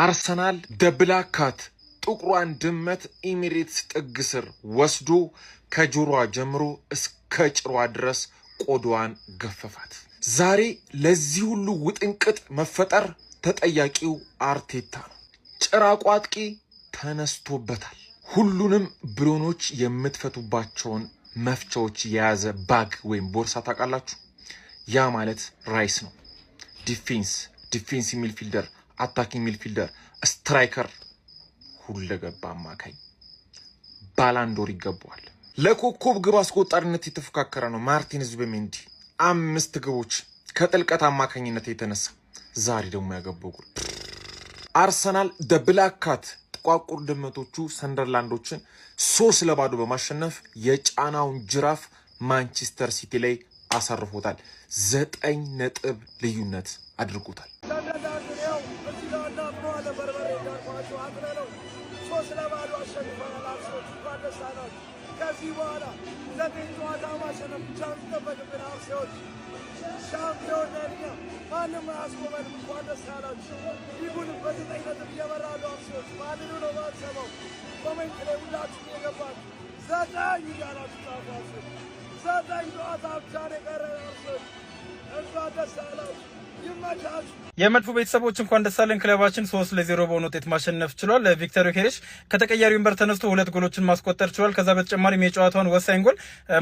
አርሰናል ደብላካት ጥቁሯን ድመት ኤሚሬትስ ጥግ ስር ወስዶ ከጆሮዋ ጀምሮ እስከ ጭሯ ድረስ ቆዳዋን ገፈፋት። ዛሬ ለዚህ ሁሉ ውጥንቅጥ መፈጠር ተጠያቂው አርቴታ ነው። ጭራቁ አጥቂ ተነስቶበታል። ሁሉንም ብሎኖች የምትፈቱባቸውን መፍቻዎች የያዘ ባግ ወይም ቦርሳ ታውቃላችሁ? ያ ማለት ራይስ ነው። ዲፌንስ ሚድፊልደር፣ አታኪንግ ሚድፊልደር፣ ስትራይከር፣ ሁለገብ አማካኝ ባላንዶር ይገባዋል። ለኮከብ ግብ አስቆጣሪነት የተፎካከረ ነው ማርቲን ዙቢሜንዲ 5 ግቦች ከጥልቀት አማካኝነት የተነሳ ዛሬ ደግሞ ያገባው ጎል። አርሰናል ደብላካት ጥቋቁር ድመቶቹ ሰንደርላንዶችን 3-0 በማሸነፍ የጫናውን ጅራፍ ማንቸስተር ሲቲ ላይ አሳርፎታል። 9 ነጥብ ልዩነት አድርጎታል። ከዚህ በኋላ 9 ጨዋታ ማሸነፍ ብቻ የሚጠበቅብን አርሰናሎች ሻምፒዮን ነን። ማንም አያስቆመንም። እንኳን ደስ ያላችሁ። ሊጉን በ9 ነጥብ እየመራሉ አርሰናሎች። ማንኑ ነው ማንሰማው? ኮሜንት ላይ ሁላችሁም የገባችሁ 9 እያላችሁ ጻፉ። አርሰናሎች 9 ጨዋታ ብቻ ነው የቀረን አርሰናሎች። እንኳን ደስ ያላችሁ። የመድፉ ቤተሰቦች እንኳን ደስ አለን። ክለባችን 3-0 በሆነ ውጤት ማሸነፍ ችሏል። ቪክተር ዮኬሬሽ ከተቀያሪ ወንበር ተነስቶ 2 ጎሎችን ማስቆጠር ችሏል። ከዛ በተጨማሪም የጨዋታውን ወሳኝ ጎል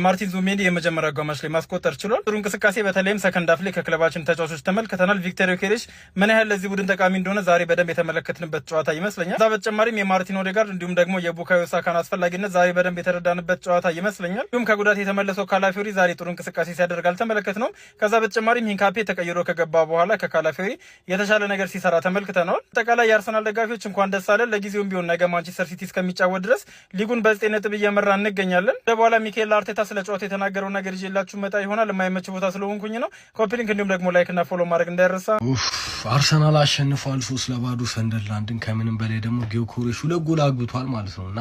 ማርቲን ዙቢሜንዲ የመጀመሪያ አጋማሽ ላይ ማስቆጠር ችሏል። ጥሩ እንቅስቃሴ በተለይም ሰከንድ ሃፍ ላይ ከክለባችን ተጫዋቾች ተመልክተናል። ቪክተር ዮኬሬሽ ምን ያህል ለዚህ ቡድን ጠቃሚ እንደሆነ ዛሬ በደንብ የተመለከትንበት ጨዋታ ይመስለኛል። ከዛ በተጨማሪም የማርቲን ኦዴጋርድ እንዲሁም ደግሞ የቡካዮ ሳካን አስፈላጊነት ዛሬ በደንብ የተረዳንበት ጨዋታ ይመስለኛል። እንዲሁም ከጉዳት የተመለሰው ካላፊዮሪ ዛሬ ጥሩ እንቅስቃሴ ሲያደርግ አልተመለከትነውም። ከዛ በተጨማሪም ሂንካፔ ተቀይሮ ከገባ በኋላ ከካላፊዮሪ የተሻለ ነገር ሲሰራ ተመልክተናል። አጠቃላይ የአርሰናል ደጋፊዎች እንኳን ደስ አለን። ለጊዜውም ቢሆን ነገ ማንቸስተር ሲቲ እስከሚጫወት ድረስ ሊጉን በ9 ነጥብ እየመራ እንገኛለን። በኋላ ሚካኤል አርቴታ ስለ ጨዋታው የተናገረው ነገር ይዤላችሁ መጣ ይሆናል። የማይመች ቦታ ስለሆንኩኝ ነው። ኮፒሊንክ እንዲሁም ደግሞ ላይክ እና ፎሎ ማድረግ እንዳይረሳ። አርሰናል አሸንፏል 3-0 ሰንደርላንድን። ከምንም በላይ ደግሞ ጊዮኮሬሽ 2 ጎል አግብቷል ማለት ነውና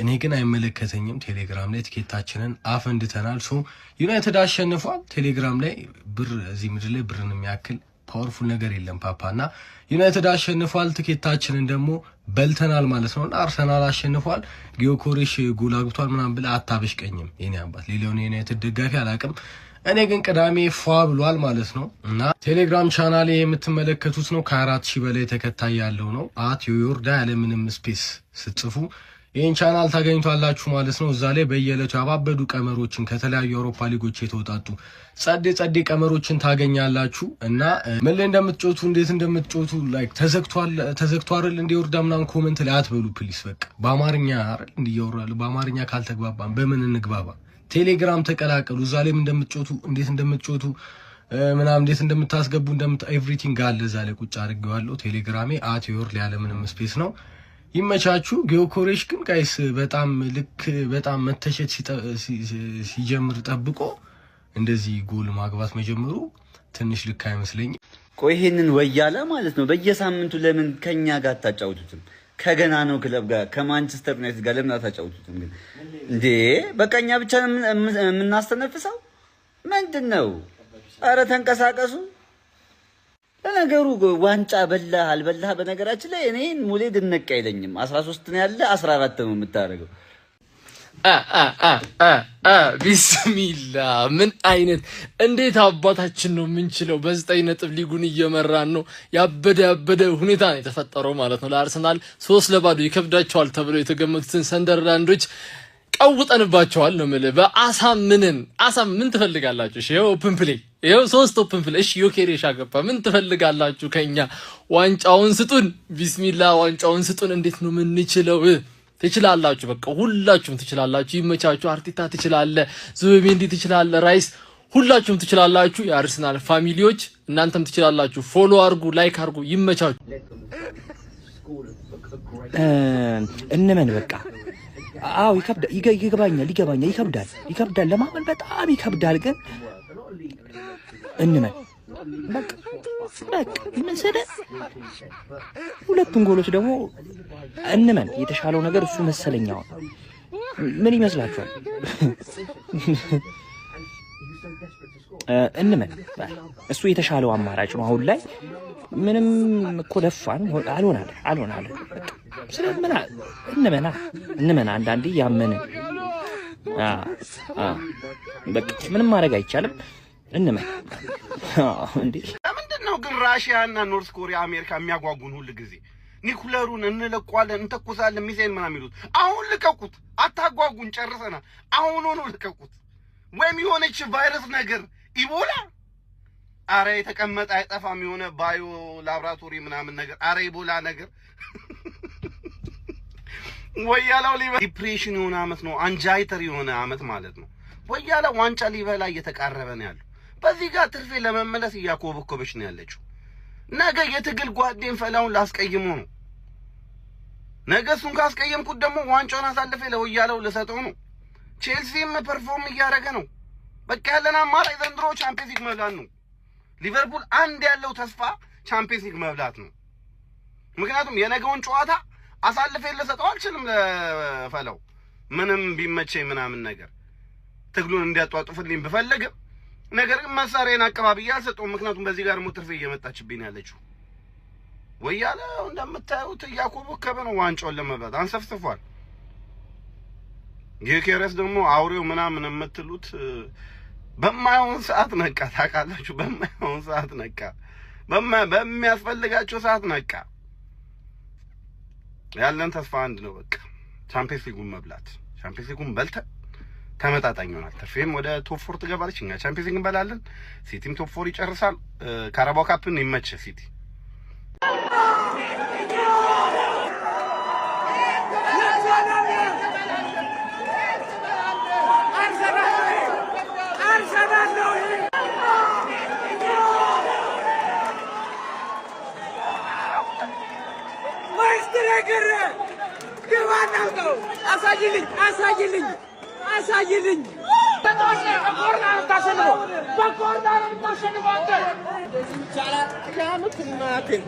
እኔ ግን አይመለከተኝም። ቴሌግራም ላይ ቲኬታችንን አፈንድተናል። ዩናይትድ አሸንፏል። ቴሌግራም ላይ ብር እዚህ ምድር ላይ ብርን የሚያክል ፓወርፉል ነገር የለም ፓፓና ዩናይትድ አሸንፏል። ቲኬታችንን ደግሞ በልተናል ማለት ነውና አርሰናል አሸንፏል። ጊዮኮሬሽ ጎል አግብቷል ምናምን ብለ አታበሽቀኝም የኔ አባት። ሌላውን የዩናይትድ ደጋፊ አላቅም። እኔ ግን ቅዳሜ ፏ ብሏል ማለት ነው እና ቴሌግራም ቻናሌ የምትመለከቱት ነው። ከ4000 በላይ ተከታይ ያለው ነው። ዮርዳ ያለ ምንም ስፔስ ስትጽፉ ይህን ቻናል ታገኙታላችሁ ማለት ነው። እዛ ላይ በየዕለቱ ያባበዱ ቀመሮችን ከተለያዩ አውሮፓ ሊጎች የተወጣጡ ጸዴ ቀመሮችን ታገኛላችሁ እና ምን ላይ እንደምትጮቱ እንዴት እንደምትጮቱ ላይክ ተዘግቷል እንዲወርዳ ምናምን ኮሜንት ላይ አትበሉ ፕሊስ። በቃ በአማርኛ አይደል እንዲያወራሉ። በአማርኛ ካልተግባባን በምን እንግባባ? ቴሌግራም ተቀላቀሉ። እዛ ላይ እንደምትጮቱ እንዴት እንደምትጮቱ ምናምን እንዴት እንደምታስገቡ ኤቭሪቲንግ አለ እዛ ላይ ቁጭ አድርጌዋለሁ። ቴሌግራሜ ዮርዳ ያለ ምንም ስፔስ ነው። ይመቻችሁ። ጊዮኮሬሽ ግን ጋይስ በጣም መተሸት ሲጀምር ጠብቆ እንደዚህ ጎል ማግባት መጀመሩ ትንሽ ልክ አይመስለኝም። ቆይ ይሄንን ወያለ ማለት ነው በየሳምንቱ ለምን ከኛ ጋር አታጫውቱትም? ከገና ነው ክለብ ጋር ከማንቸስተር ዩናይትድ ጋር ለምን አታጫውቱትም ግን እንዴ? በቃኛ ብቻ የምናስተነፍሰው ምንድነው? አረ ተንቀሳቀሱ። ለነገሩ ዋንጫ በላህ አልበላህ በነገራችን ላይ እኔ ሙሌ ድነቅ አይለኝም። 13 ነው ያለ 14 ነው የምታደርገው። ቢስሚላ ምን አይነት እንዴት አባታችን ነው የምንችለው? በ9 ነጥብ ሊጉን እየመራን ነው። ያበደ ሁኔታ ነው የተፈጠረው ማለት ነው። ለአርሰናል 3-0 ይከብዳቸዋል ተብለው የተገመቱትን ሰንደርላንዶች ቀውጠንባቸዋል ነው ማለት በአሳምነን ምን ትፈልጋላችሁ? እሺ ኦፕን ፕሌይ ይሄው 3 ኦፕን ፕሌይ። እሺ ዮኬሬሽ አገባ። ምን ትፈልጋላችሁ ከኛ? ዋንጫውን ስጡን። ቢስሚላ ዋንጫውን ስጡን። እንዴት ነው የምንችለው? ትችላላችሁ። በቃ ሁላችሁም ትችላላችሁ። ይመቻችሁ። አርቴታ ትችላለ፣ ዙቢሜንዲ ትችላለ፣ ራይስ ሁላችሁም ትችላላችሁ። የአርሰናል ፋሚሊዎች እናንተም ትችላላችሁ። ፎሎ አርጉ፣ ላይክ አርጉ። ይመቻችሁ። እንመን በቃ አው ይገባኛል። ይከብዳል ለማመን በጣም ይከብዳል። ግን እንመን በቃ ምን ሰደ 2 ጎሎች ደግሞ እንመን የተሻለው ነገር እሱ መሰለኛው። ምን ይመስላችኋል? እንመን እሱ የተሻለው አማራጭ ነው አሁን ላይ። ምንም እኮ ለፋን አልሆናል ስለምን እንመና አንዳንዴ ያመንን በቃ ምንም ማድረግ አይቻልም እንመን እንዴ ለምንድነው ግን ራሺያና ኖርዝ ኮሪያ አሜሪካ የሚያጓጉን ሁሉ ጊዜ ኒኩለሩን እንለቋለን እንተኩሳለን ሚሳኤል ምናምን ይሉት አሁን ልቀቁት አታጓጉን ጨርሰናል አሁን ሆኖ ልቀቁት ወይም የሆነች ቫይረስ ነገር ኢቦላ አረ የተቀመጠ አይጠፋም የሆነ ባዮ ላብራቶሪ ምናምን ነገር አረ ኢቦላ ነገር ወያላው ዲፕሬሽን የሆነ አመት ነው አንጃይተር የሆነ አመት ማለት ነው ወያላ ዋንጫ ሊበላ እየተቃረበ ነው ያለው በዚህ ጋር ትርፌ ለመመለስ እያኮበኮበች ነው ያለችው ነገ የትግል ጓዴን ፈላውን ላስቀይሙ ነው ነገ እሱን ካስቀየምኩት ደግሞ ዋንጫውን አሳልፌ ለወያላው ልሰጠው ነው ቼልሲም ፐርፎርም እያደረገ ነው በቃ ያለና አማራጭ ዘንድሮ ቻምፒየንስ ሊግ መብላት ነው ሊቨርፑል አንድ ያለው ተስፋ ቻምፒየንስ ሊግ መብላት ነው ምክንያቱም የነገውን ጨዋታ አሳልፌ ልሰጠው አልችልም ለፈላው ምንም ቢመቸኝ ምናምን ነገር ትግሉን እንዲያጧጡፍልኝ ብፈልግም ነገር ግን መሳሪያን አቀባብዬ አልሰጠውም ምክንያቱም በዚህ ጋር ሞትርፌ እየመጣችብኝ ያለችው ወያለ እንደምታዩት እያኮበከበ ነው ዋንጫውን ለመብላት አንሰፍስፏል የኬረስ ደግሞ አውሬው ምናምን የምትሉት በማይሆን ሰዓት ነቃ ታውቃላችሁ በማይሆን ሰዓት ነቃ በሚያስፈልጋቸው ሰዓት ነቃ ያለን ተስፋ አንድ ነው በቃ ቻምፒየንስ ሊጉን መብላት ቻምፒየንስ ሊጉን በልተ ተመጣጣኝ ይሆናል ተርፌም ወደ ቶፕ 4 ትገባለች እኛ ቻምፒየንስ ሊግ እንበላለን ሲቲም ቶፕ 4 ይጨርሳል ካራባው ካፕን ይመች ሲቲ አሳይልኝ በኮርናር ታሸንፎ ይቻላል ያምክናክን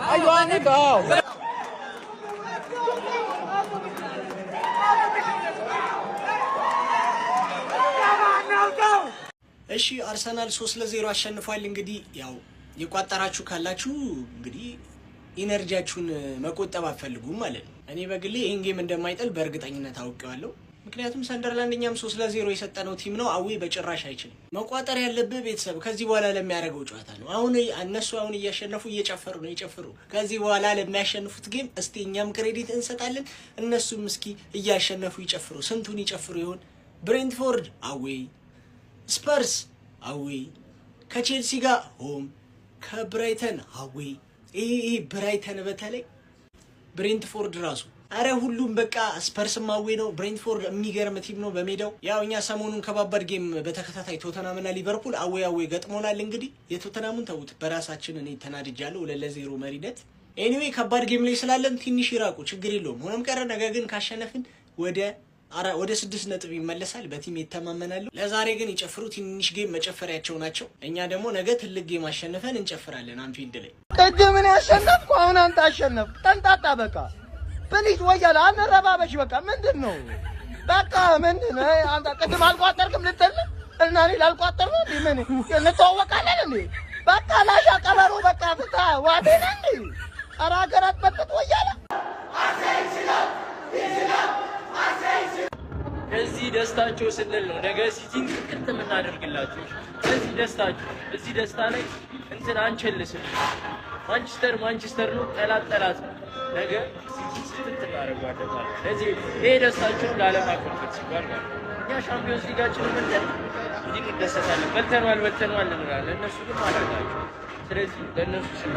አይዋኔ ጋው እሺ አርሰናል 3-0 አሸንፏል እንግዲህ ያው የቋጠራችሁ ካላችሁ እንግዲህ ኢነርጂያችሁን መቆጠብ አትፈልጉም ማለት ነው እኔ በግሌ ይሄን ጌም እንደማይጠል በእርግጠኝነት አውቀዋለሁ ምክንያቱም ሰንደርላንድኛም 3-0 የሰጠነው ቲም ነው አዊ በጭራሽ አይችልም መቋጠር ያለበት ቤተሰብ ከዚህ በኋላ ለሚያደርገው ጨዋታ ነው አሁን እነሱ እያሸነፉ እየጨፈሩ ነው ይጨፍሩ ከዚህ በኋላ ለሚያሸንፉት ጌም እስቲ እኛም ክሬዲት እንሰጣለን እነሱም እስኪ እያሸነፉ ይጨፍሩ ስንቱን ይጨፍሩ ይሆን ብሬንትፎርድ አዊ ስፐርስ አዊ ከቼልሲ ጋር ሆም ከብራይተን አዊ ይሄ ብራይተን በተለይ ብሬንትፎርድ ራሱ አረ ሁሉም በቃ ስፐርስም አዌ ነው ብሬንትፎርድ የሚገርም ቲም ነው በሜዳው ያው እኛ ሰሞኑን ከባባድ ጌም በተከታታይ ቶተናምና ሊቨርፑል አዌ ገጥሞናል እንግዲህ የቶተናሙን ተውት በራሳችን እኔ ተናድጃለሁ 2-0 መሪነት ኤኒዌይ ከባድ ጌም ላይ ስላለን ትንሽ ይራቁ ችግር የለውም ሆኖም ቀረ ነገር ግን ካሸነፍን ወደ 6 ነጥብ ይመለሳል በቲም ይተማመናሉ ለዛሬ ግን ይጨፍሩ ትንሽ ጌም መጨፈሪያቸው ናቸው እኛ ደግሞ ነገ ትልቅ ጌም አሸንፈን እንጨፍራለን አንፊልድ ላይ ቀደምን ያሸነፍኩ አሁን አንተ አሸነፍ ተንጣጣ በቃ ፕሊዝ ወያላ አንረባበሽ በቃ ምንድነው በቃ ምንድነው አንተ ቀደም አልቋጠርክም ልትል እና እኔ ላልቋጠር ነው ምን እንተዋወቃለን እንዴ በቃ ላሻ ቀበሮ በቃ ፍታ ዋዴና እንዴ አራገራት በጥጥ ወያላ አሰይችላል እዚህ ደስታቸው ስንል ነው ነገ ሲቲን ቅጥም እናደርግላችሁ እዚህ ደስታ ላይ እንትን አንቸልስም ማንቸስተር ነው ጠላት ነው ነገ ሲቲ ስትት እናደርጋለን ማለት ስለዚህ ይሄ ደስታቸው ላለማከፈት ሲባል ማለት እኛ ሻምፒዮንስ ሊጋችንን መጥተን እንዲህ እንደሰታለን በልተናል እንላለን እነሱ ግን ማድረጋቸው ስለዚህ ለእነሱ ሲሉ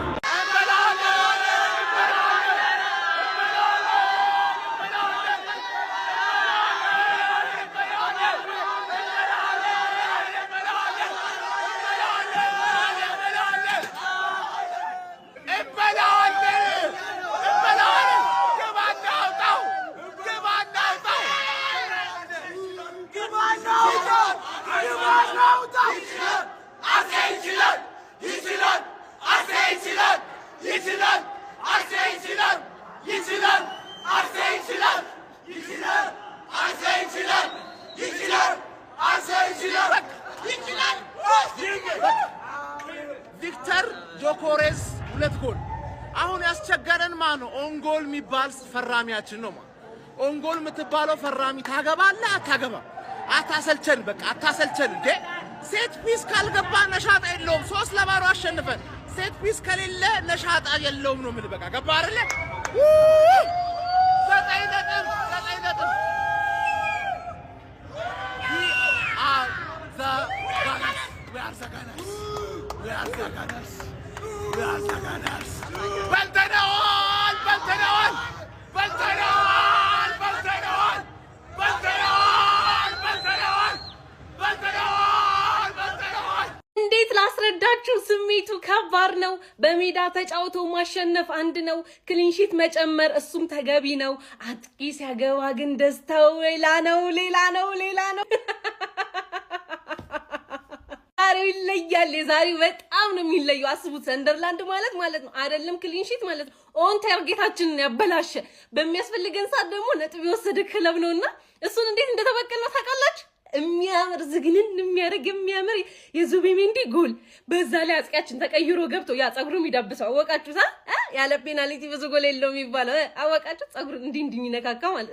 ቪክተር ጆኮሬስ 2 ጎል አሁን ያስቸገረን ማን ነው ኦንጎል የሚባል ፈራሚያችን ነው ማለት ኦንጎል የምትባለው ፈራሚ ታገባለ አታገባ አታሰልቸን በቃ አታሰልቸን እንዴ ሴት ፒስ ካልገባ ነሻጣ የለውም 3-0 አሸንፈን ሴት ፒስ ከሌለ ነሻጣ የለውም ነው ምን በቃ ገባ አይደለ ዘጠኝ ነጥብ We are the Gunners. እንዴት ላስረዳችሁ ስሜቱ ከባድ ነው በሜዳ ተጫውቶ ማሸነፍ አንድ ነው ክሊንሺት መጨመር እሱም ተገቢ ነው አጥቂ ሲያገባ ግን ደስታው ሌላ ነው ዛሬው ይለያል ዛሬው በጣም ነው የሚለየው አስቡት ሰንደርላንድ ማለት ነው አይደለም ክሊንሺት ማለት ኦን ታርጌታችንን ያበላሸ በሚያስፈልገን ሰዓት ደግሞ ነጥብ የወሰደ ክለብ ነውና እሱን እንዴት እንደተበቀልነው ታውቃላችሁ የሚያምር ዝግንን የሚያረግ የሚያምር የዙቢሜንዲ ጎል በዛ ላይ አጥቂያችን ተቀይሮ ገብቶ ያ ጸጉሩ የሚዳብሰው አወቃችሁታ ያለ ፔናልቲ ብዙ ጎል የለው የሚባለው አወቃችሁ ጸጉሩ እንዲህ ይነካካ ማለት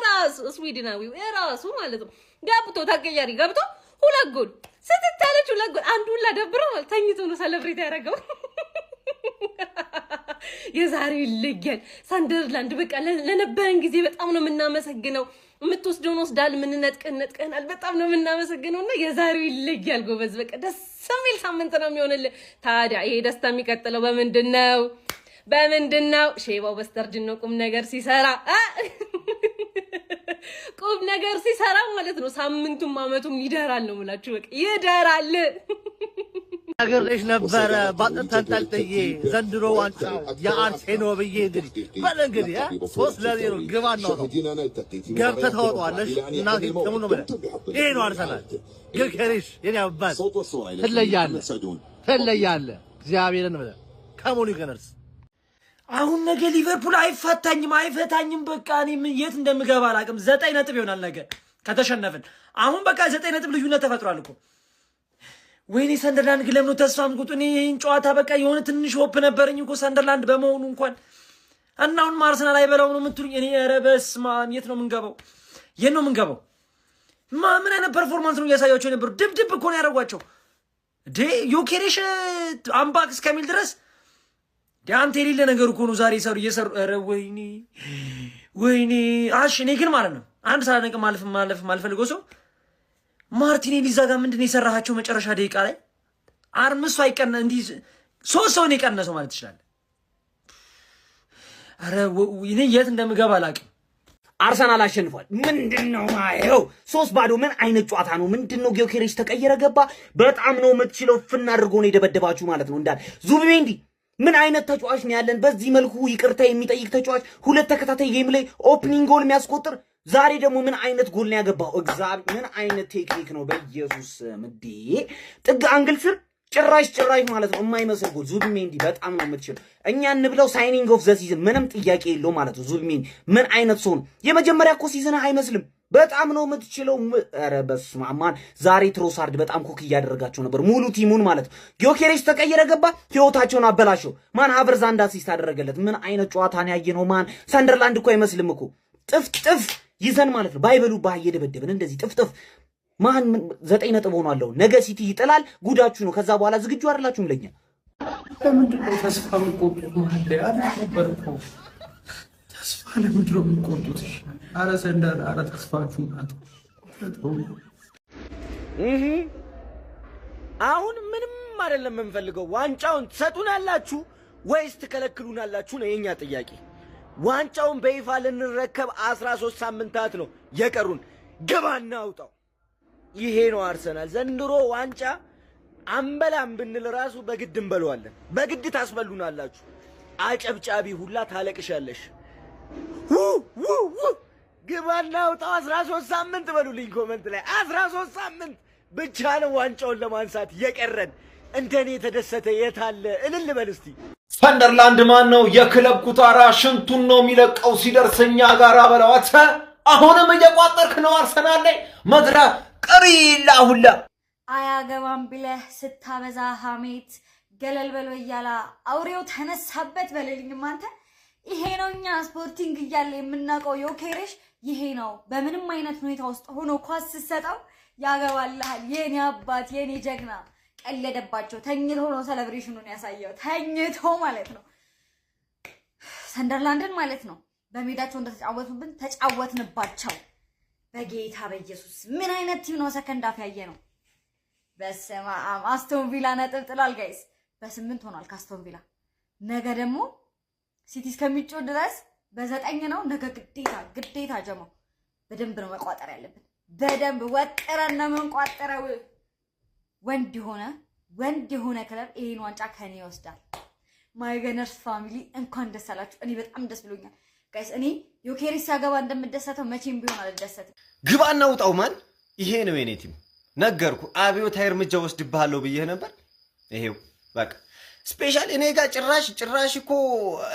ራሱ ስዊድናዊው ራሱ ማለት ነው ገብቶ ተቀያሪ ገብቶ 2 ጎል ስትታለች 2 ጎል አንዱን ላደብረው ተኝቶ ነው ሰለብሬት ያደረገው የዛሬው ይለያል ሰንደርላንድ በቃ ለነበረን ጊዜ በጣም ነው የምናመሰግነው የምትወስደውን ወስዳል ምንነጥቀናል በጣም ነው የምናመሰግነውና የዛሬው ይለያል ጎበዝ በቃ ደስ የሚል ሳምንት ነው የሚሆንልህ ታዲያ ይሄ ደስታ የሚቀጥለው በምንድነው ሼባው በስተርጅና ቁም ነገር ሲሰራ ማለት ነው ሳምንቱም አመቱም ይደራል ነው ሙላችሁ በቃ ይደራል አገርሽ ነበር ባጥተንጠልጥዬ ዘንድሮ ዋንጫው የአርሴኖ ብዬ እንግዲህ 3-0 ግባና ነው ገብተህ ታወጣዋለሽ እናቴ ተሙ ነው ማለት ይሄ ነው አርሰናል ግልከሪሽ የኔ አባት ትለያለህ እግዚአብሔርን ብለህ ከሞኒ ገነርስ አሁን ነገ ሊቨርፑል አይፈታኝም በቃ እኔ የት እንደምገባ አላውቅም 9 ነጥብ ይሆናል ነገ ከተሸነፍን አሁን በቃ 9 ነጥብ ልዩነት ተፈጥሯል እኮ ወይኔ ሰንደርላንድ ግለም ነው ተስፋ ምቁጥ እኔ ይሄን ጨዋታ በቃ የሆነ ትንሽ ሆፕ ነበርኝ እኮ ሰንደርላንድ በመሆኑ እንኳን እና አሁን አርሰናል አይበላው ነው የምትሉኝ እኔ ኧረ በስመ አብ የት ነው የምንገባው ምን አይነት ፐርፎርማንስ ነው እያሳያቸው ነበር ድብድብ እኮ ነው ያደረጓቸው ዮኬሬሽ አምባክ እስከሚል ድረስ ዳንቴ ሊለ ነገር እኮ ነው ዛሬ እየሰሩ ኧረ ወይኔ አሽ እኔ ግን ማለት ነው አንድ ሰዓት ነቅ ማለፍ ማልፈልገው ሰው ማርቲኔሊ ዛጋ ምንድነው የሰራሃቸው መጨረሻ ደቂቃ ላይ አርምሱ አይቀና እንዲ 3 ሰው ነው የቀነሰው ማለት ይችላል ኧረ እኔ የት እንደምገባ አላውቅም አርሰናል አሸንፏል ምንድነው ማየው 3-0 ምን አይነት ጨዋታ ነው ምንድነው ጊዮኬሬሽ ተቀየረ ገባ በጣም ነው የምትችለው ፍና አድርጎ ነው የደበደባችሁ ማለት ነው እንዳል ዙቢሜንዲ ምን አይነት ተጫዋች ነው ያለን በዚህ መልኩ ይቅርታ የሚጠይቅ ተጫዋች 2 ተከታታይ ጌም ላይ ኦፕኒንግ ጎል የሚያስቆጥር ዛሬ ደግሞ ምን አይነት ጎል ነው ያገባው እግዚአብሔር ምን አይነት ቴክኒክ ነው በኢየሱስ ምዲ ጥግ አንግል ስር ጭራሽ ማለት ነው የማይመስል ጎል ዙቢሜንዲ በጣም ነው የምትችለው እኛ እንብለው ሳይኒንግ ኦፍ ዘ ሲዝን ምንም ጥያቄ የለው ማለት ነው ዙቢሜንዲ ምን አይነት ሰው ነው የመጀመሪያ እኮ ሲዝን አይመስልም በጣም ነው የምትችለው ኧረ በስመ አብ ዛሬ ትሮሳርድ በጣም ኮክ እያደረጋቸው ነበር ሙሉ ቲሙን ማለት ነው ጊዮኬሬሽ ተቀየረ ገባ ህይወታቸውን አበላሸው ሃቨርዝ አንድ አሲስት አደረገለት ምን አይነት ጨዋታ ነው ያየነው ሰንደርላንድ እኮ አይመስልም እኮ ጥፍ ይዘን ማለት ነው ባይበሉ ባየደበደብን እንደዚህ ጥፍ 9 ነጥብ ሆኗል ነገ ሲቲ ይጥላል ጉዳችሁ ነው ከዛ በኋላ ዝግጁ አይደላችሁም ለኛ ለምንድነው ተስፋ የምትቆርጡት ማለት አይደለም ተስፋ ለምንድነው የምትቆርጡት አረ ሰንደር አረ ተስፋችሁ ናት አሁን ምንም አይደለም የምንፈልገው ዋንጫውን ትሰጡናላችሁ ወይስ ትከለክሉናላችሁ ነው የኛ ጥያቄ ዋንጫውን በይፋ ልንረከብ 13 ሳምንታት ነው የቀሩን ገባና አውጣው ይሄ ነው አርሰናል ዘንድሮ ዋንጫ አንበላም ብንል ራሱ በግድ እንበለዋለን በግድ ታስበሉናላችሁ አጨብጫቢ ሁላ ታለቅሻለሽ ገባና አውጣው 13 ሳምንት በሉልኝ ኮሜንት ላይ 13 ሳምንት ብቻ ነው ዋንጫውን ለማንሳት የቀረን እንደኔ ተደሰተ የታለ እልል በል እስቲ ሰንደርላንድ ማን ነው የክለብ ኩታራ ሽንቱን ነው የሚለቀው ሲደርሰኛ ጋር አበላዋተ አሁንም እየቋጠርክ ነው አርሰናል ላይ መድራ ቀሪላ ሁላ አያገባም ብለህ ስታበዛ ሐሜት ገለል በል በያላ አውሬው ተነሳበት በለልኝም አንተ ይሄ ነው እኛ ስፖርቲንግ እያለ የምናውቀው ዮኬሬሽ ይሄ ነው በምንም አይነት ሁኔታ ውስጥ ሆኖ ኳስ ሲሰጠው ያገባልሃል የኔ አባት የኔ ጀግና ቀለደባቸው ተኝቶ ነው ሴሌብሬሽኑን ያሳየው ተኝቶ ማለት ነው ሰንደርላንድን ማለት ነው በሜዳቸው እንደተጫወቱብን ተጫወትንባቸው በጌታ በኢየሱስ ምን አይነት ቲም ነው ሰከንድ አፍ ያየ ነው በስመ አብ አስቶን ቪላ ነጥብ ጥሏል ጋይስ በ8 ሆኗል ካስቶን ቪላ ነገ ደግሞ ሲቲ እስከሚጮህ ድረስ በ9 ነው ነገ ግዴታ ጀሞ በደንብ ነው መቋጠር ያለብን በደንብ ወጥረን ነው መንቋጠረው ወንድ የሆነ ክለብ ይሄን ዋንጫ ከኔ ይወስዳል ማይገነርስ ፋሚሊ እንኳን ደስ አላችሁ እኔ በጣም ደስ ብሎኛል ጋይስ እኔ ዮኬሬስ ሲያገባ እንደምደሰተው መቼም ቢሆን አልደሰትም ግባና ውጣው ማን ይሄ ነው የኔ ቲም ነገርኩ አብዮታዊ እርምጃ ወስድብሃለሁ ብዬ ነበር ይሄው በቃ ስፔሻል እኔ ጋር ጭራሽ እኮ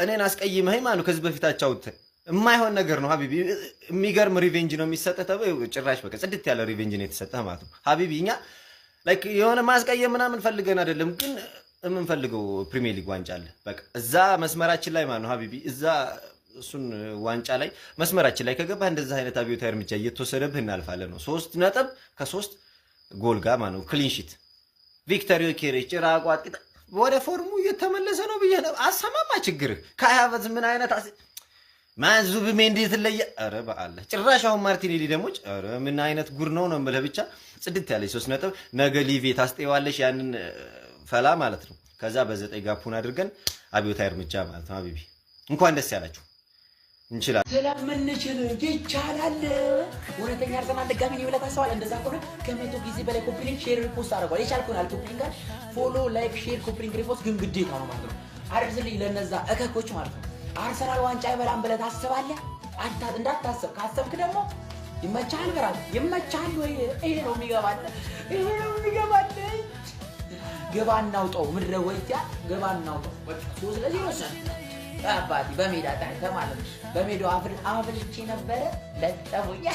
እኔን አስቀይመኝ ማለት ከዚህ በፊታቸው የማይሆን ነገር ነው ሀቢቢ የሚገርም ሪቬንጅ ነው የሚሰጠው ተበው ጭራሽ በቃ ጽድት ያለ ሪቬንጅ ነው የተሰጠህ ማለት ነው ሀቢቢ እኛ ላይክ የሆነ ማስቀየም ምናምን ፈልገን አይደለም ግን የምንፈልገው ፕሪሚየር ሊግ ዋንጫ አለ በቃ እዛ መስመራችን ላይ ማለት ነው ሀቢቢ እዛ እሱን ዋንጫ ላይ መስመራችን ላይ ከገባህ እንደዛ አይነት አብዮታዊ እርምጃ እየተወሰደብህ እናልፋለን ነው 3 ነጥብ ከ3 ጎል ጋር ማለት ነው ክሊን ሺት ቪክተር ዮኬሬሽ ጭራቋት ወደ ፎርሙ እየተመለሰ ነው ብዬ ነው አሰማማ ችግር ከአያበዝ ምን አይነት ማንዙብ ሜንዲ ተለየ አረ በአላ ጭራሽ አሁን ማርቲኔሊ ደግሞ አረ ምን አይነት ጉር ነው የምልህ ብቻ ጽድት ያለች 3 ነጥብ ነገ ሊቬ ታስጠይዋለሽ ያንን ፈላ ማለት ነው ከዛ በ9 ጋፑን አድርገን አብዮታዊ እርምጃ ማለት ነው ሀቢቢ እንኳን ደስ ያላችሁ እንችላለን ስለምንችል ይቻላል ወነተኛ አርሰናል ደጋሚ ነው ብለህ ታስባለህ እንደዛ ከሆነ ከመቶ ጊዜ በላይ ኮፒ ሊንክ ሼር ሪፖስት አድርጓል የቻልኩን ኮፒ ሊንክ ፎሎ ላይክ ሼር ኮፒ ሊንክ ሪፖስት ግን ግዴታ ነው ማለት ነው አርሰናል ለነዛ እከኮች ማለት ነው አርሰናል ዋንጫ ይበላን ብለህ ታስባለህ እንዳታስብ ካሰብክ ደግሞ ይመቻል ብራል ይመቻል ወይ ይሄ ነው የሚገባል ገባና አውጣው ምድረ ወይታ ገባና አውጣው በቃ ስለዚህ ወሰን አባዲ በሜዳ ተማለም በሜዳው አፍልቼ ነበር ለጠቡያ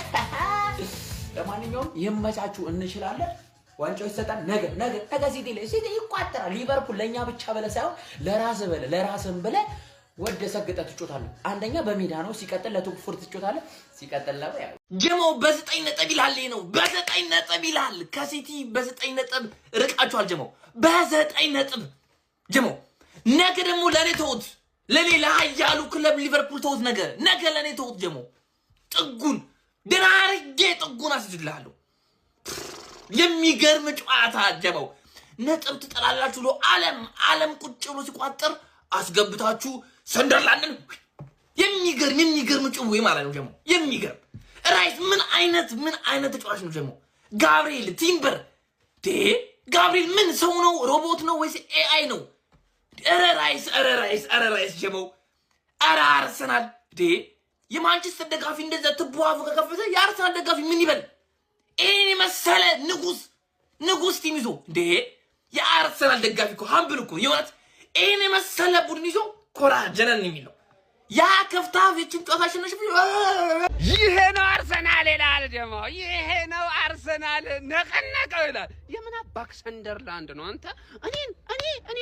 ለማንኛውም ይመቻችሁ እንችላለን ዋንጫው ይሰጣል ነገ ሲቲ ይቋጠራል ሊቨርፑል ለኛ ብቻ በለ ሳይሆን ለራስም በለ ወደ ሰግጠ ትጮታለህ አንደኛ በሜዳ ነው ሲቀጥል ለቶፕ ፎር ትጮታለህ ሲቀጥል ነው ያው ጀሞ በ9 ነጥብ ይላል ነው በ9 ነጥብ ይላል ከሲቲ በ9 ነጥብ ርቃችኋል ጀሞ በ9 ነጥብ ጀሞ ነገ ደግሞ ለኔ ተውት ለሌላ ኃያሉ ክለብ ሊቨርፑል ተውት ነገ ለኔ ተውት ጀሞ ጥጉን ደራርጌ ጥጉን አስጅልሃለሁ የሚገርም ጨዋታ ጀሞ ነጥብ ትጠላላችሁ ሎ ዓለም ቁጭ ብሎ ሲቋጠር አስገብታችሁ ሰንደርላንድን የሚገርም ጭው ማለት ነው ጀሞ የሚገርም ራይስ ምን አይነት ተጫዋች ነው ጀሞ ጋብሪኤል ቲምበር ጋብሪኤል ምን ሰው ነው ሮቦት ነው ወይስ ኤአይ ነው ኧረ ራይስ ጀሞ ኧረ አርሰናል የማንቸስተር ደጋፊ እንደዛ ትቧፉ ከከፈተ የአርሰናል ደጋፊ ምን ይበል እኔ መሰለ ንጉስ ቲም ይዞ የአርሰናል ደጋፊ እኮ ሃምብል እኮ የወት እኔ መሰለ ቡድን ይዞ ኮራ ጀነን የሚለው ያ ከፍታው የችን ጨዋታሽን ነሽ ይሄ ነው አርሰናል ይላል ጀሞ ይሄ ነው አርሰናል ነቀነቀው ይላል የምን አባክ ሰንደርላንድ ነው አንተ እኔ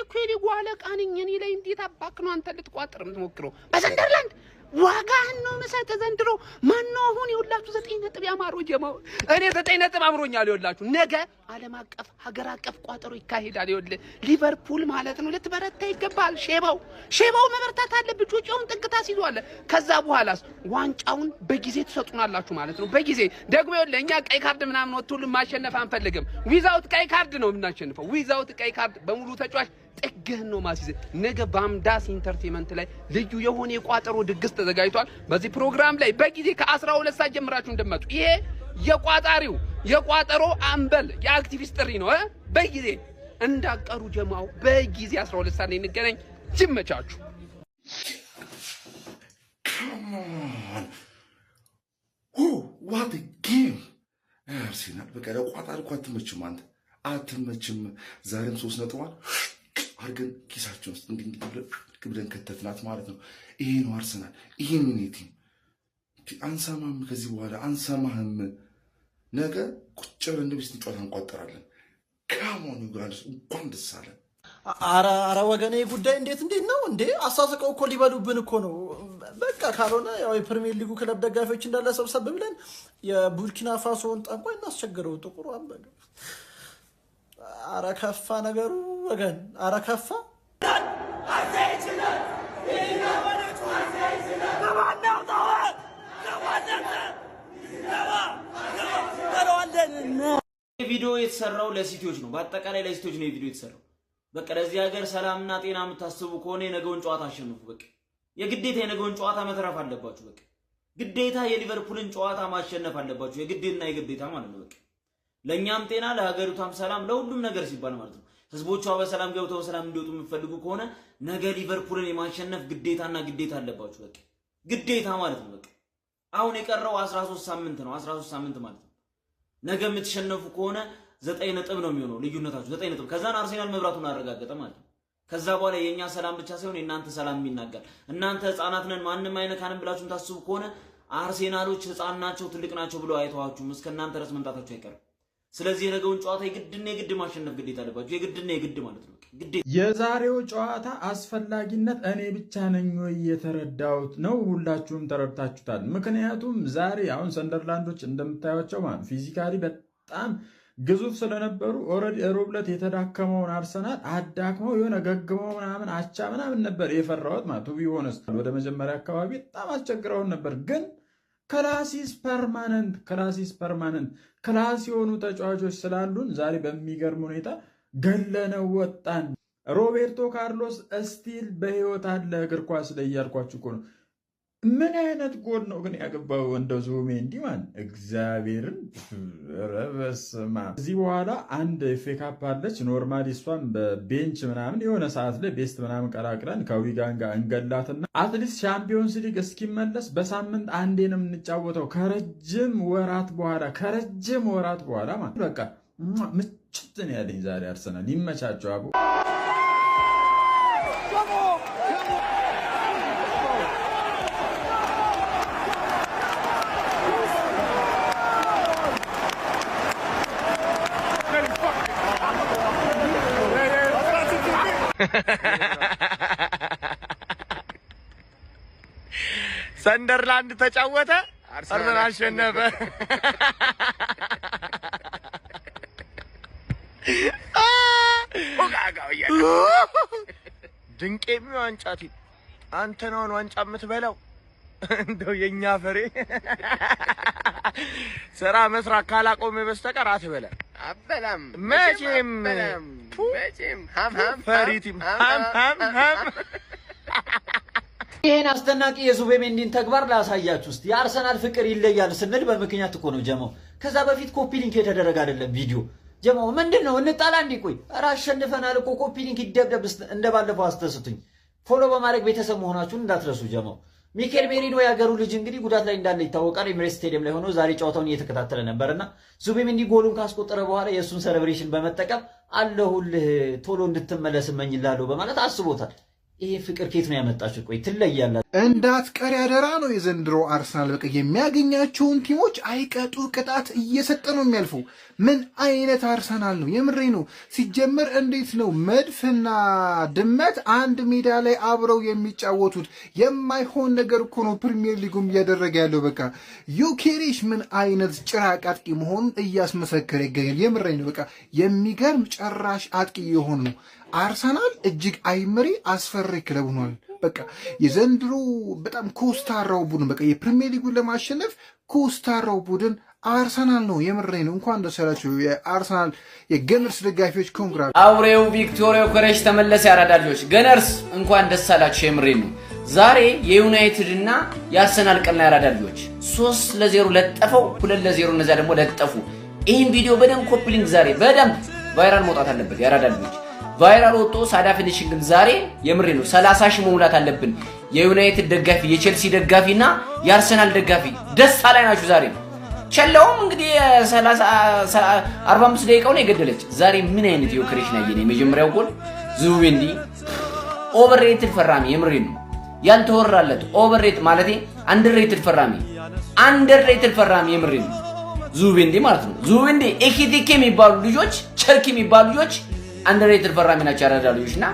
እኮ የሊጉ አለቃ ነኝ እኔ ላይ እንዴት አባክ ነው አንተ ልትቋጥር የምትሞክረው በሰንደርላንድ ዋጋህን ነው መሰጠ ዘንድሮ ማን ነው አሁን ይውላችሁ 9 ነጥብ ያማረው ጀሞ እኔ 9 ነጥብ አምሮኛል ይውላችሁ ነገ ዓለም አቀፍ ሀገር አቀፍ ቋጠሮ ይካሄዳል ይውል ሊቨርፑል ማለት ነው ልትበረታ ይገባል ሼባው መበርታት አለበት ጩጬውን ጥቅታ ሲዟል ከዛ በኋላስ ዋንጫውን በጊዜ ተሰጡናላችሁ ማለት ነው በጊዜ ደግሞ ለኛ ቀይ ካርድ ምናምን ወጥቶልን ማሸነፍ አንፈልግም ዊዛውት ቀይ ካርድ ነው የምናሸንፈው ዊዛውት ቀይ ካርድ በሙሉ ተጫዋች ጥግህን ነው ማሲዝ ነገ ባምዳስ ኢንተርቴይንመንት ላይ ልዩ የሆነ የቋጠሮ ድግስ ተዘጋጅቷል በዚህ ፕሮግራም ላይ በጊዜ ከ12 ሰዓት ጀምራችሁ እንደመጡ ይሄ የቋጠሮ አምበል የአክቲቪስት ጥሪ ነው በጊዜ እንዳቀሩ ጀማው በጊዜ 12 ሰዓት ላይ እንገናኝ ይመቻችሁ what a game አርሰናል በቃ ለቋጠሮ እኮ አትመችም ዛሬም 3 ነጥቧን አርገን ኪሳችን ውስጥ እንግዲህ ከተትናት ማለት ነው ይሄ ነው አርሰናል ይሄ ነው ቲም አንሰማም ከዚህ በኋላ አንሰማህም ነገ ቁጭ ብለን እንደዚህ ጨዋታ እንቋጠራለን ካሞን ይግራንስ እንኳን ደስ አለን አረ ወገኔ ጉዳይ እንዴት ነው እንዴ? አሳስቀው እኮ ሊበሉብን እኮ ነው። በቃ ካልሆነ ያው የፕሪሚየር ሊጉ ክለብ ደጋፊዎች እንዳለ ሰብሰብ ብለን የቡርኪና ፋሶን ጠንቋይ እናስቸግረው ጥቁሩ አበደ። አረ ከፋ ነገሩ ወገን፣ አረ ከፋ። ቪዲዮ የተሰራው ለሲቲዎች ነው። በአጠቃላይ ለሲቲዎች ነው ቪዲዮ የተሰራው። በቃ ለዚህ ሀገር ሰላምና ጤና የምታስቡ ከሆነ የነገውን ጨዋታ አሸንፉ። በቃ የግዴታ የነገውን ጨዋታ መትረፍ አለባችሁ። በቃ ግዴታ የሊቨርፑልን ጨዋታ ማሸነፍ አለባችሁ። የግዴታ ማለት ነው። በቃ ለኛም ጤና፣ ለሀገሪቷም ሰላም፣ ለሁሉም ነገር ሲባል ማለት ነው። ህዝቦቿ በሰላም ገብተው በሰላም እንዲወጡ የምትፈልጉ ከሆነ ነገ ሊቨርፑልን የማሸነፍ ግዴታ አለባችሁ። በቃ ግዴታ ማለት ነው። በቃ አሁን የቀረው 13 ሳምንት ነው። 13 ሳምንት ማለት ነው። ነገ የምትሸነፉ ከሆነ 9 ነጥብ ነው የሚሆነው ልዩነታችሁ 9 ነጥብ። ከዛን አርሴናል መብራቱን አረጋገጠ ማለት ነው። ከዛ በኋላ የኛ ሰላም ብቻ ሳይሆን የናንተ ሰላም የሚናገር እናንተ ህፃናት ነን ማንንም አይነካንም ብላችሁን ታስቡ ከሆነ አርሴናሎች ህፃን ናቸው ትልቅ ናቸው ብለው አይተዋችሁም። እስከናንተ ድረስ መምጣታችሁ አይቀርም። ስለዚህ የነገውን ጨዋታ የግድ ማሸነፍ ግዴታ አለባችሁ። የግድ ማለት ነው። የዛሬው ጨዋታ አስፈላጊነት እኔ ብቻ ነኝ ወይ የተረዳሁት ነው? ሁላችሁም ተረድታችሁታል። ምክንያቱም ዛሬ አሁን ሰንደርላንዶች እንደምታዩቸው ማለት ፊዚካሊ በጣም ግዙፍ ስለነበሩ ኦልሬዲ ሮብ ዕለት የተዳከመውን አርሰናል አዳክመው የሆነ ገግመው ምናምን አቻ ምናምን ነበር የፈራሁት ማለት ቱ ቢ ሆነስት። ወደ መጀመሪያ አካባቢ በጣም አስቸግረውን ነበር፣ ግን ክላሲስ ፐርማነንት ክላስ የሆኑ ተጫዋቾች ስላሉን ዛሬ በሚገርም ሁኔታ ገለነው ወጣን። ሮቤርቶ ካርሎስ እስቲል በህይወት አለ እግር ኳስ ላይ እያልኳችሁ እኮ ነው። ምን አይነት ጎል ነው ግን ያገባው እንደው ዙቢሜንዲ ማን እግዚአብሔርን ረበስማ። እዚህ በኋላ አንድ ኤፍ ኤ ካፕ አለች ኖርማሊ፣ እሷም በቤንች ምናምን የሆነ ሰዓት ላይ ቤስት ምናምን ቀላቅለን ከዊጋን ጋር እንገላትና አትሊስት ሻምፒዮንስ ሊግ እስኪመለስ በሳምንት አንዴ ነው የምንጫወተው ከረጅም ወራት በኋላ ማለት በቃ ምችት ነው ያለኝ ዛሬ አርሰናል። ይመቻቸው አቡ። ሰንደርላንድ ተጫወተ፣ አርሰናል አሸነፈ። ድንቄም ዋንጫቲ አንተ ነው ዋንጫ የምትበላው። እንደው የኛ ፈሬ ስራ መስራት ካላቆመ በስተቀር አትበላም። መቼም ፈሪቲም ሃም ይሄን አስደናቂ የዙቢሜንዲን ተግባር ላሳያችሁ እስቲ። የአርሰናል ፍቅር ይለያል ስንል በምክንያት እኮ ነው ጀማው። ከዛ በፊት ኮፒ ሊንክ የተደረገ አይደለም ቪዲዮ ጀማው። ምንድነው እንጣላ እንዲቆይ ኧረ አሸንፈናል እኮ ኮፒ ሊንክ ይደብደብ እንደባለፈው አስተስቱኝ። ፎሎ በማድረግ ቤተሰብ መሆናችሁን እንዳትረሱ ጀማው። ሚኬል ሜሪኖ ያገሩ ልጅ እንግዲህ ጉዳት ላይ እንዳለ ይታወቃል። ኤምሬትስ ስቴዲየም ላይ ሆኖ ዛሬ ጨዋታውን እየተከታተለ ነበርና ዙቢሜንዲ ጎሉን ካስቆጠረ በኋላ የሱን ሴሌብሬሽን በመጠቀም አለሁልህ ቶሎ እንድትመለስ እመኝልሃለሁ በማለት አስቦታል። ይሄ ፍቅር ከየት ነው ያመጣችው? ቆይ ትለያላችሁ። እንዳትቀር ያደራ ነው የዘንድሮ አርሰናል። በቃ የሚያገኛቸውን ቲሞች አይቀጡ ቅጣት እየሰጠ ነው የሚያልፈው። ምን አይነት አርሰናል ነው? የምሬ ነው። ሲጀመር እንዴት ነው መድፍና ድመት አንድ ሜዳ ላይ አብረው የሚጫወቱት? የማይሆን ነገር እኮ ነው ፕሪሚየር ሊጉም እያደረገ ያለው። በቃ ዩኬሬሽ ምን አይነት ጭራቅ አጥቂ መሆኑን እያስመሰከረ ይገኛል። የምሬ ነው። በቃ የሚገርም ጨራሽ አጥቂ የሆኑ ነው። አርሰናል እጅግ አይመሪ አስፈሪ ክለብ ሆኗል። በቃ የዘንድሮ በጣም ኮስታራው ቡድን በቃ የፕሪሚየር ሊጉን ለማሸነፍ ኮስታራው ቡድን አርሰናል ነው። የምሬ ነው። እንኳን ደስ ያላችሁ የአርሰናል የገነርስ ደጋፊዎች። ኮንግራ አውሬው ቪክቶሪዮ ኮሬሽ ተመለሰ። ያራዳ ልጆች ገነርስ እንኳን ደስ ያላችሁ። የምሬ ነው። ዛሬ የዩናይትድ እና የአርሰናል ቀን ላይ ያራዳ ልጆች 3-0 ለጠፈው፣ 2-0 እነዛ ደግሞ ለጠፉ። ይህን ቪዲዮ በደንብ ኮፒ ሊንክ ዛሬ በደንብ ቫይራል መውጣት አለበት። ያራዳ ልጆች ቫይራል ወጥቶ ሳዳ ፊኒሽንግ ዛሬ የምሬ ነው 30 ሺህ መሙላት አለብን። የዩናይትድ ደጋፊ፣ የቼልሲ ደጋፊና የአርሰናል ደጋፊ ደስታ ላይ ናችሁ ዛሬ። ቸለውም እንግዲህ 45 ደቂቃውን የገደለች ዛሬ ምን አይነት የኦክሬሽን ያየነ የመጀመሪያው ጎል ዙቢሜንዲ ኦቨርሬትድ ፈራሚ። የምሬ ነው ያልተወራለት ኦቨርሬት ማለቴ አንደርሬትድ ፈራሚ የምሬ ነው ዙቢሜንዲ ማለት ነው። ዙቢሜንዲ ኤኪቲኬ የሚባሉ ልጆች ቸርኪ የሚባሉ ልጆች አንደርሬትድ ፈራሚ ናቸው ያራዳ ልጆችና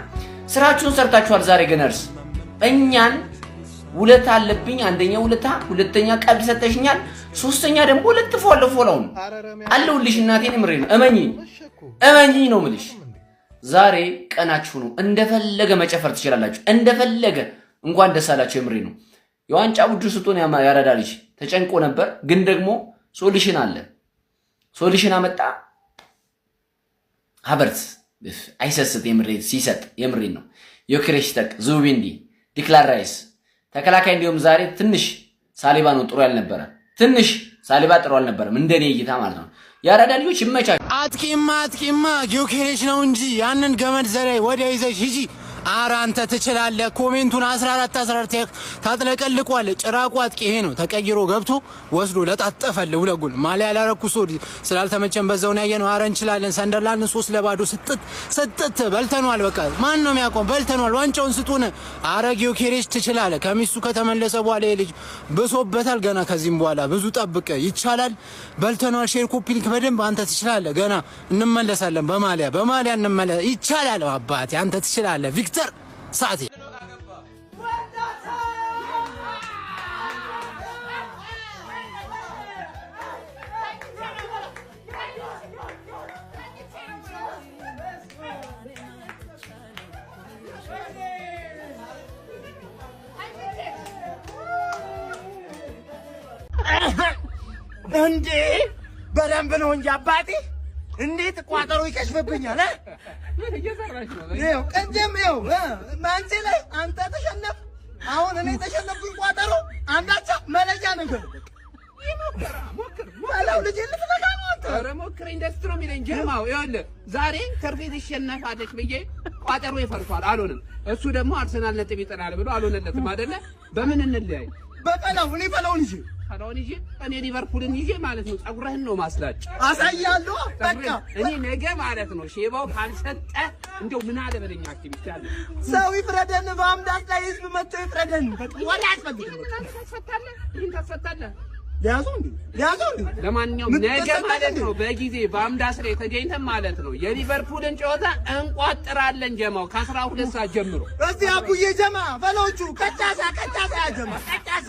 ስራችሁን ሰርታችኋል። ዛሬ ገነርስ እኛን ውለታ አለብኝ። አንደኛ ውለታ፣ ሁለተኛ ቀልድ ሰጠሽኛል፣ ሶስተኛ ደግሞ ለጥፎለፎላውን አለውልሽ። እናቴን ምሬ ነው እመኚኝ ነው ምልሽ። ዛሬ ቀናችሁ ነው። እንደፈለገ መጨፈር ትችላላችሁ። እንደፈለገ እንኳን ደስ አላችሁ። የምሬ ነው። የዋንጫ ቡድን ስጡን ያራዳ ልጅ ተጨንቆ ነበር፣ ግን ደግሞ ሶሉሽን አለ። ሶሉሽን አመጣ። ሀበርት አይሰስት የምሬ ሲሰጥ የምሬ ነው። ዮኬሬሽ ተክ ዙቢንዲ ዲክላን ራይስ ተከላካይ እንዲሁም ዛሬ ትንሽ ሳሊባ ነው ጥሩ ያልነበረ። ትንሽ ሳሊባ ጥሩ አልነበረም እንደኔ እይታ ማለት ነው። ያራዳ ልጆች ይመቻችሁ። አጥቂማ ጊዮኬሬሽ ነው እንጂ ያንን ገመድ ዘላይ ወዲያ ይዘሽ ሂጂ። ኧረ አንተ ትችላለህ። ኮሜንቱን 14 ታጥለቀልቋል። ጭራቁ አጥቂ ይሄ ነው። ተቀይሮ ገብቶ ወስዶ ለጣጠፈል ሁለት ጎል ማሊያ ያላረኩ ሶ ስላልተመቸን በዛው ነው ያየነው። ኧረ እንችላለን። ሰንደርላንድ 3-0 ስጥት በልተኗል። በቃ ማን ነው የሚያቆም? በልተኗል። ዋንጫውን ስጡን። ኧረ ጊዮኬሬሽ ትችላለህ። ከሚስቱ ከተመለሰ በኋላ ይሄ ልጅ ብሶበታል። ገና ከዚህም በኋላ ብዙ ጠብቀ ይቻላል። በልተኗል። ሼር ኮፒ ሊንክ በደንብ አንተ ትችላለህ። ገና እንመለሳለን። በማሊያ እንመለስ። ይቻላል። አባቴ አንተ ትችላለህ። ቪክተር ሳቲ እንዴ በደንብ ነው እንጂ አባቴ እንዴት ቋጠሮ ይከሽፍብኛል? እየሰራሽ ነው። ይኸው ቅድም ይኸው ማንቺ ላይ አንተ ተሸነፍ፣ አሁን እኔ ተሸነፍኩኝ። ቋጠሮ አንዳቸው መለጃ ነገር ሞክር ማለው ልጅ ልትነካ ነው አንተ። ኧረ ሞክረኝ ደስ ነው የሚለኝ ጀማው። ይኸውልህ ዛሬ ተርፌ ትሸነፋለች ብዬ ቋጠሮ ይፈርሷል፣ አልሆንም። እሱ ደግሞ አርሰናል ነጥብ ይጥላል ብሎ አልሆነለትም አይደለ? በምን እንለያይ? በቀላው እኔ በላውን ይዤ እኔ ሊቨርፑልን ይዤ ማለት ነው። ጸጉርህን ነው ማስላጭ አሳያለሁ። በቃ እኔ ነገ ማለት ነው ሼባው ካልሰጠ እንደው ምን አለ በለኛ አክቲቪቲ አለ። ሰው ይፍረደን። በአምዳስ ላይ ህዝብ መጥቶ ይፍረደን። በቃ ወላ አስፈልግ ታስፈታለህ። ሊያዙ ለማንኛውም ነገ ማለት ነው በጊዜ በአምዳስ ላይ ተገኝተን ማለት ነው የሊቨርፑልን ጨዋታ እንቋጥራለን። ጀማው ከ12 ሰዓት ጀምሮ እስቲ አቡዬ ጀማ በሎቹ ቀጫሳ ያጀማ ቀጫሳ